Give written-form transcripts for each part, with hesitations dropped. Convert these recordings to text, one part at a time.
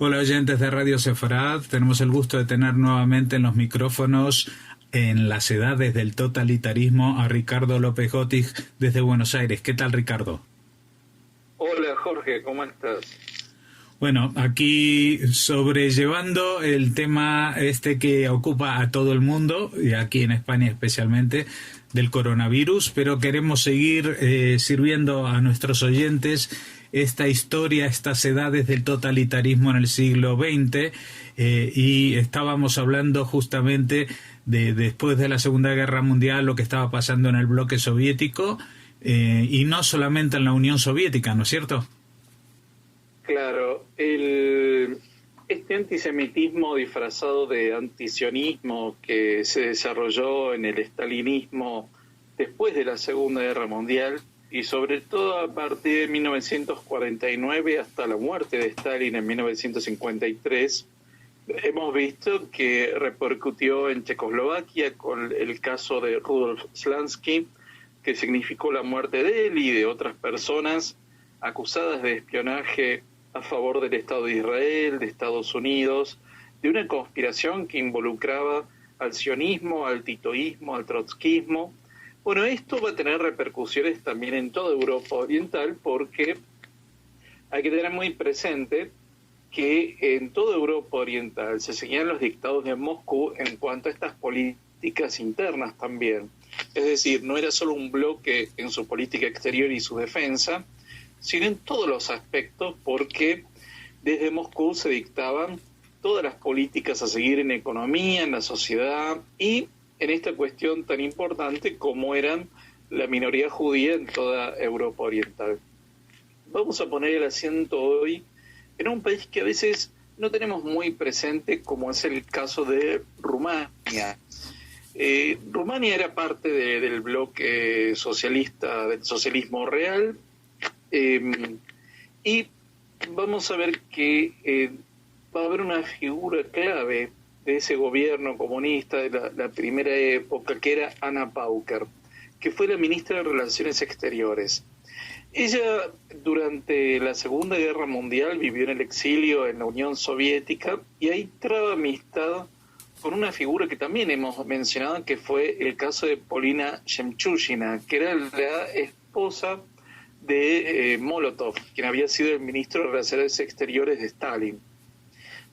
Hola oyentes de Radio Sefarad, tenemos el gusto de tener nuevamente en los micrófonos en las edades del totalitarismo a Ricardo López Gotig desde Buenos Aires. ¿Qué tal, Ricardo? Hola Jorge, ¿cómo estás? Bueno, aquí sobrellevando el tema que ocupa a todo el mundo, y aquí en España especialmente, del coronavirus, pero queremos seguir sirviendo a nuestros oyentes esta historia, estas edades del totalitarismo en el siglo XX, y estábamos hablando justamente de después de la Segunda Guerra Mundial, lo que estaba pasando en el bloque soviético, y no solamente en la Unión Soviética, ¿no es cierto? Claro, este antisemitismo disfrazado de antisionismo que se desarrolló en el estalinismo después de la Segunda Guerra Mundial y sobre todo a partir de 1949 hasta la muerte de Stalin en 1953, hemos visto que repercutió en Checoslovaquia con el caso de Rudolf Slansky, que significó la muerte de él y de otras personas acusadas de espionaje a favor del Estado de Israel, de Estados Unidos, de una conspiración que involucraba al sionismo, al titoísmo, al trotskismo. Bueno, esto va a tener repercusiones también en toda Europa Oriental, porque hay que tener muy presente que en toda Europa Oriental se seguían los dictados de Moscú en cuanto a estas políticas internas también. Es decir, no era solo un bloque en su política exterior y su defensa, sino en todos los aspectos, porque desde Moscú se dictaban todas las políticas a seguir en economía, en la sociedad y en esta cuestión tan importante como eran la minoría judía en toda Europa Oriental. Vamos a poner el acento hoy en un país que a veces no tenemos muy presente, como es el caso de Rumania. Rumania era parte del bloque socialista, del socialismo real, y vamos a ver que va a haber una figura clave de ese gobierno comunista de la primera época, que era Anna Pauker, que fue la ministra de Relaciones Exteriores. Ella, durante la Segunda Guerra Mundial, vivió en el exilio en la Unión Soviética y ahí traba amistad con una figura que también hemos mencionado, que fue el caso de Polina Shemchushina, que era la esposa de Molotov, quien había sido el ministro de Relaciones Exteriores de Stalin.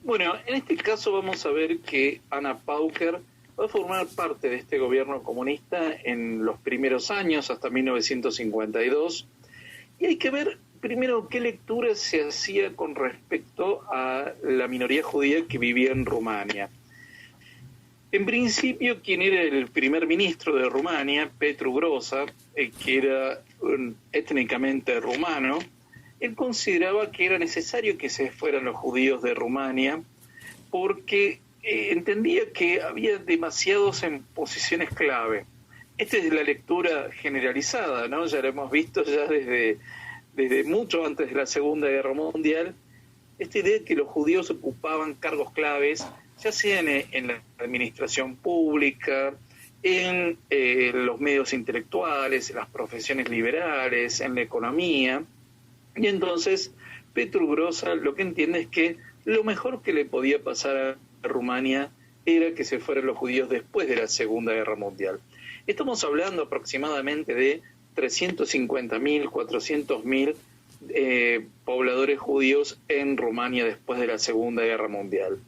Bueno, en este caso vamos a ver que Anna Pauker va a formar parte de este gobierno comunista en los primeros años, hasta 1952, y hay que ver primero qué lectura se hacía con respecto a la minoría judía que vivía en Rumania. En principio, quien era el primer ministro de Rumania, Petru Groza, que era étnicamente rumano, él consideraba que era necesario que se fueran los judíos de Rumania porque entendía que había demasiados en posiciones clave. Esta es la lectura generalizada, ¿no? Ya lo hemos visto ya desde mucho antes de la Segunda Guerra Mundial, esta idea de que los judíos ocupaban cargos claves, ya sea en la administración pública, en los medios intelectuales, en las profesiones liberales, en la economía. Y entonces Petru Groza lo que entiende es que lo mejor que le podía pasar a Rumania era que se fueran los judíos después de la Segunda Guerra Mundial. Estamos hablando aproximadamente de 350.000, 400.000 pobladores judíos en Rumania después de la Segunda Guerra Mundial.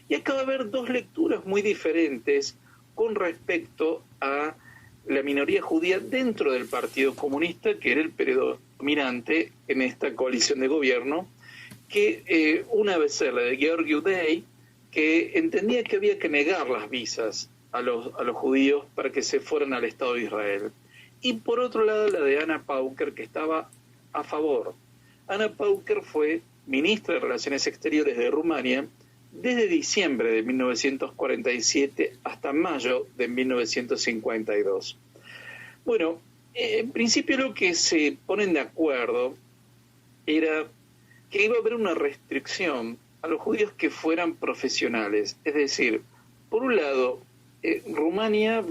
Y acá va a haber dos lecturas muy diferentes con respecto a la minoría judía dentro del Partido Comunista, que era el predominante en esta coalición de gobierno, que una vez era la de Georgi Udai, que entendía que había que negar las visas a los judíos para que se fueran al Estado de Israel. Y por otro lado la de Anna Pauker, que estaba a favor. Anna Pauker fue ministra de Relaciones Exteriores de Rumania desde diciembre de 1947 hasta mayo de 1952. Bueno, en principio lo que se ponen de acuerdo era que iba a haber una restricción a los judíos que fueran profesionales. Es decir, por un lado, Rumania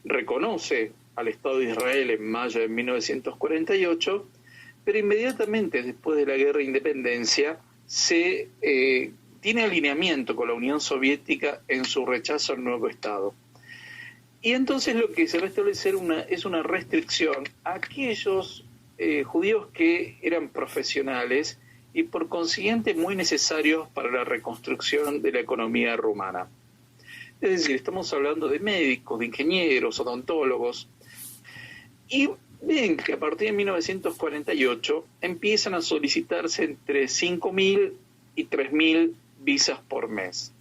reconoce al Estado de Israel en mayo de 1948, pero inmediatamente después de la Guerra de Independencia tiene alineamiento con la Unión Soviética en su rechazo al nuevo Estado. Y entonces lo que se va a establecer es una restricción a aquellos judíos que eran profesionales y por consiguiente muy necesarios para la reconstrucción de la economía rumana. Es decir, estamos hablando de médicos, de ingenieros, odontólogos. Y ven que a partir de 1948 empiezan a solicitarse entre 5.000 y 3.000 visas por mes.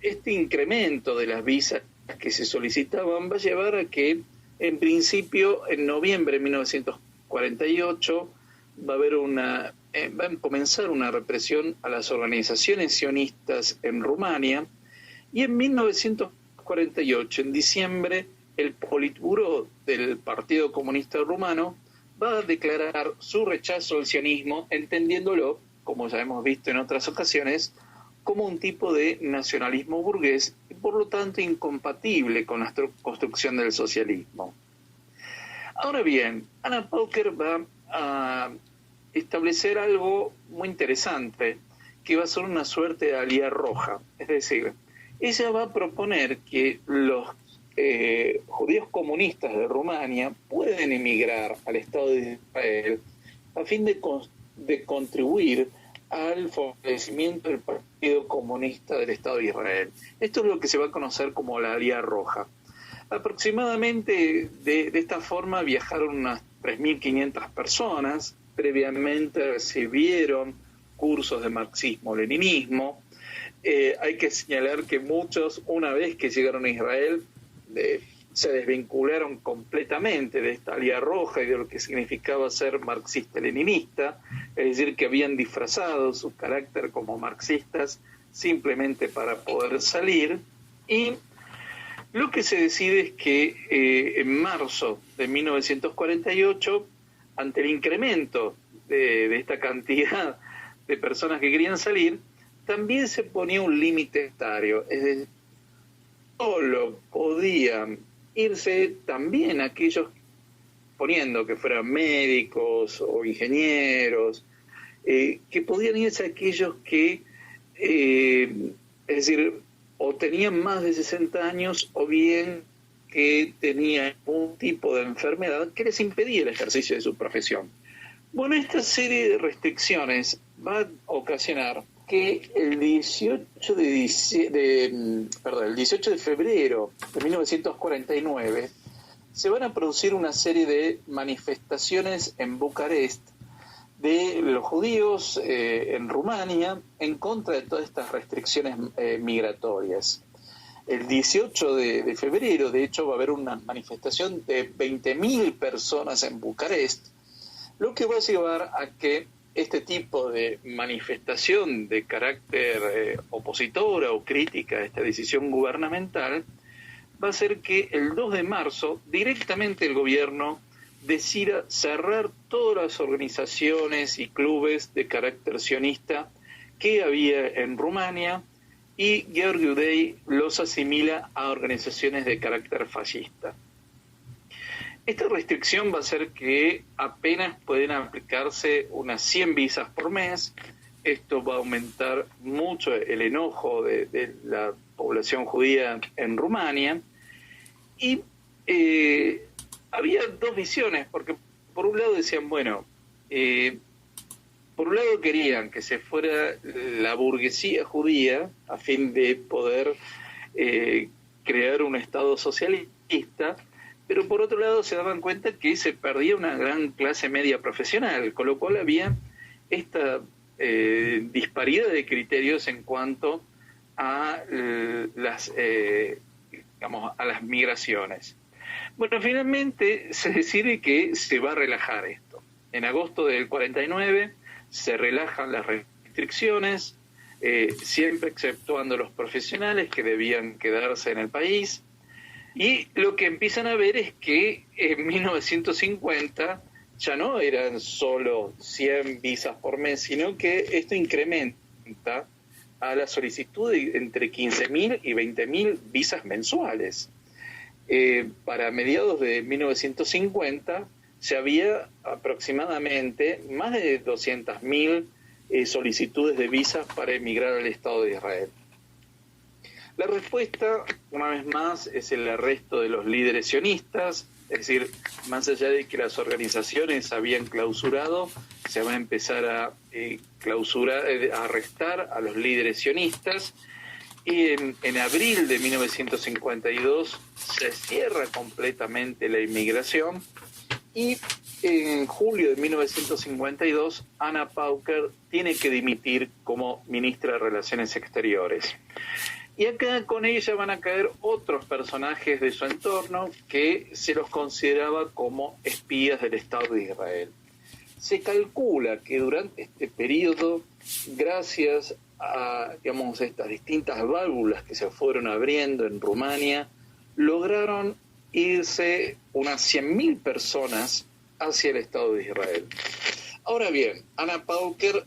Este incremento de las visas que se solicitaban va a llevar a que, en principio, en noviembre de 1948 va a comenzar una represión a las organizaciones sionistas en Rumania, y en 1948, en diciembre, el Politburó del Partido Comunista Rumano va a declarar su rechazo al sionismo, entendiéndolo, como ya hemos visto en otras ocasiones, como un tipo de nacionalismo burgués y por lo tanto incompatible con la construcción del socialismo. Ahora bien, Anna Pauker va a establecer algo muy interesante, que va a ser una suerte de alía roja. Es decir, ella va a proponer que los judíos comunistas de Rumania pueden emigrar al Estado de Israel a fin de contribuir al fortalecimiento del Partido Comunista del Estado de Israel. Esto es lo que se va a conocer como la Alía Roja. Aproximadamente de esta forma viajaron unas 3.500 personas, previamente recibieron cursos de marxismo-leninismo. Hay que señalar que muchos, una vez que llegaron a Israel, se desvincularon completamente de esta Alía Roja y de lo que significaba ser marxista-leninista, es decir, que habían disfrazado su carácter como marxistas simplemente para poder salir. Y lo que se decide es que en marzo de 1948, ante el incremento de esta cantidad de personas que querían salir, también se ponía un límite etario, es decir, solo podían irse también aquellos, poniendo que fueran médicos o ingenieros, que podían irse aquellos que, es decir, o tenían más de 60 años o bien que tenían un tipo de enfermedad que les impedía el ejercicio de su profesión. Bueno, esta serie de restricciones va a ocasionar que el 18 de febrero de 1949 se van a producir una serie de manifestaciones en Bucarest de los judíos en Rumania en contra de todas estas restricciones migratorias. El 18 de febrero, de hecho, va a haber una manifestación de 20.000 personas en Bucarest, lo que va a llevar a que este tipo de manifestación de carácter opositora o crítica a esta decisión gubernamental va a hacer que el 2 de marzo directamente el gobierno decida cerrar todas las organizaciones y clubes de carácter sionista que había en Rumania, y Gheorghe Udai los asimila a organizaciones de carácter fascista. Esta restricción va a hacer que apenas pueden aplicarse unas 100 visas por mes. Esto va a aumentar mucho el enojo de la población judía en Rumania. Y había dos visiones, porque por un lado decían, bueno, por un lado querían que se fuera la burguesía judía a fin de poder crear un Estado socialista, pero por otro lado se daban cuenta que se perdía una gran clase media profesional, con lo cual había esta disparidad de criterios en cuanto a a las migraciones. Bueno, finalmente se decide que se va a relajar esto. En agosto del 49 se relajan las restricciones, siempre exceptuando los profesionales que debían quedarse en el país. Y lo que empiezan a ver es que en 1950 ya no eran solo 100 visas por mes, sino que esto incrementa a la solicitud de entre 15.000 y 20.000 visas mensuales. Para mediados de 1950 se había aproximadamente más de 200.000 solicitudes de visas para emigrar al Estado de Israel. La respuesta, una vez más, es el arresto de los líderes sionistas, es decir, más allá de que las organizaciones habían clausurado, se va a empezar a arrestar a los líderes sionistas. Y en abril de 1952 se cierra completamente la inmigración y en julio de 1952 Anna Pauker tiene que dimitir como ministra de Relaciones Exteriores. Y acá con ella van a caer otros personajes de su entorno que se los consideraba como espías del Estado de Israel. Se calcula que durante este periodo, gracias a, digamos, estas distintas válvulas que se fueron abriendo en Rumania, lograron irse unas 100.000 personas hacia el Estado de Israel. Ahora bien, Anna Pauker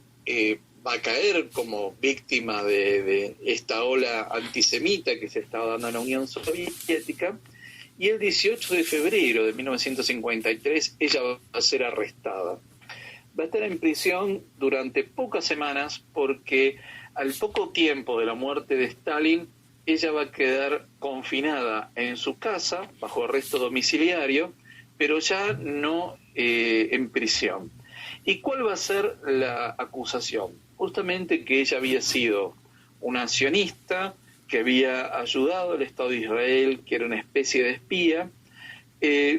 va a caer como víctima de esta ola antisemita que se estaba dando en la Unión Soviética, y el 18 de febrero de 1953 ella va a ser arrestada. Va a estar en prisión durante pocas semanas porque al poco tiempo de la muerte de Stalin, ella va a quedar confinada en su casa bajo arresto domiciliario, pero ya no en prisión. ¿Y cuál va a ser la acusación? Justamente que ella había sido una sionista, que había ayudado al Estado de Israel, que era una especie de espía.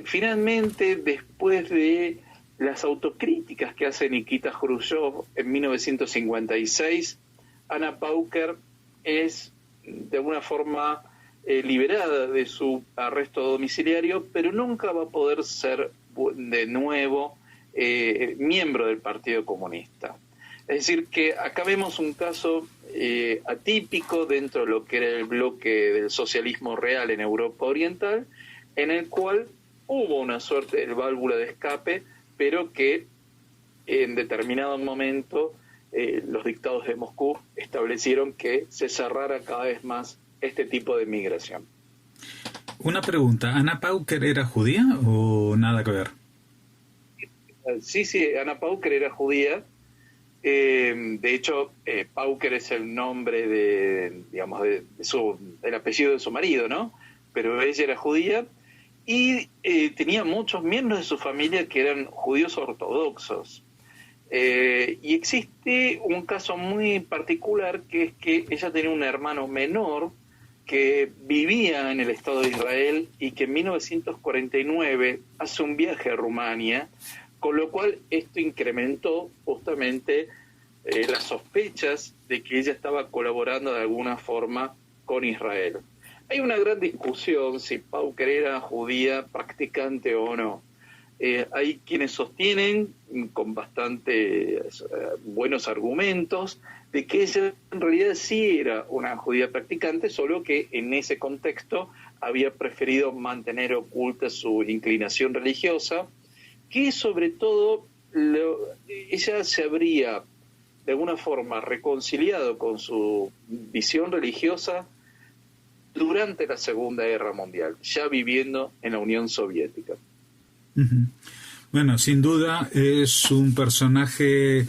Finalmente, después de las autocríticas que hace Nikita Khrushchev en 1956, Anna Pauker es de alguna forma liberada de su arresto domiciliario, pero nunca va a poder ser de nuevo miembro del Partido Comunista. Es decir, que acá vemos un caso atípico dentro de lo que era el bloque del socialismo real en Europa Oriental, en el cual hubo una suerte de válvula de escape, pero que en determinado momento los dictados de Moscú establecieron que se cerrara cada vez más este tipo de migración. Una pregunta, ¿Anna Pauker era judía o nada que ver? Sí, Anna Pauker era judía. De hecho, Pauker es el nombre del apellido de su marido, ¿no? Pero ella era judía y tenía muchos miembros de su familia que eran judíos ortodoxos. Y existe un caso muy particular, que es que ella tenía un hermano menor que vivía en el Estado de Israel y que en 1949 hace un viaje a Rumania, con lo cual esto incrementó justamente las sospechas de que ella estaba colaborando de alguna forma con Israel. Hay una gran discusión si Pauker era judía practicante o no. Hay quienes sostienen con bastante buenos argumentos de que ella en realidad sí era una judía practicante, solo que en ese contexto había preferido mantener oculta su inclinación religiosa, que sobre todo ella se habría de alguna forma reconciliado con su visión religiosa durante la Segunda Guerra Mundial, ya viviendo en la Unión Soviética. Bueno, sin duda es un personaje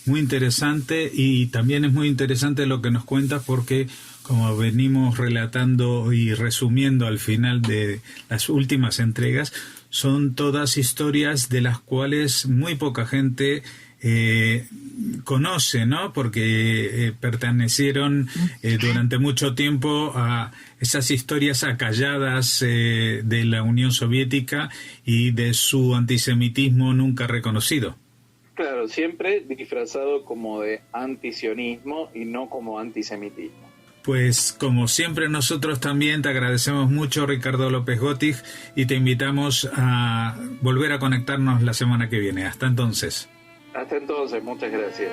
muy interesante, y también es muy interesante lo que nos cuenta porque, como venimos relatando y resumiendo al final de las últimas entregas, son todas historias de las cuales muy poca gente conoce, ¿no? Porque pertenecieron durante mucho tiempo a esas historias acalladas de la Unión Soviética y de su antisemitismo nunca reconocido. Claro, siempre disfrazado como de antisionismo y no como antisemitismo. Pues como siempre nosotros también te agradecemos mucho, Ricardo López Gottig, y te invitamos a volver a conectarnos la semana que viene. Hasta entonces. Hasta entonces, muchas gracias.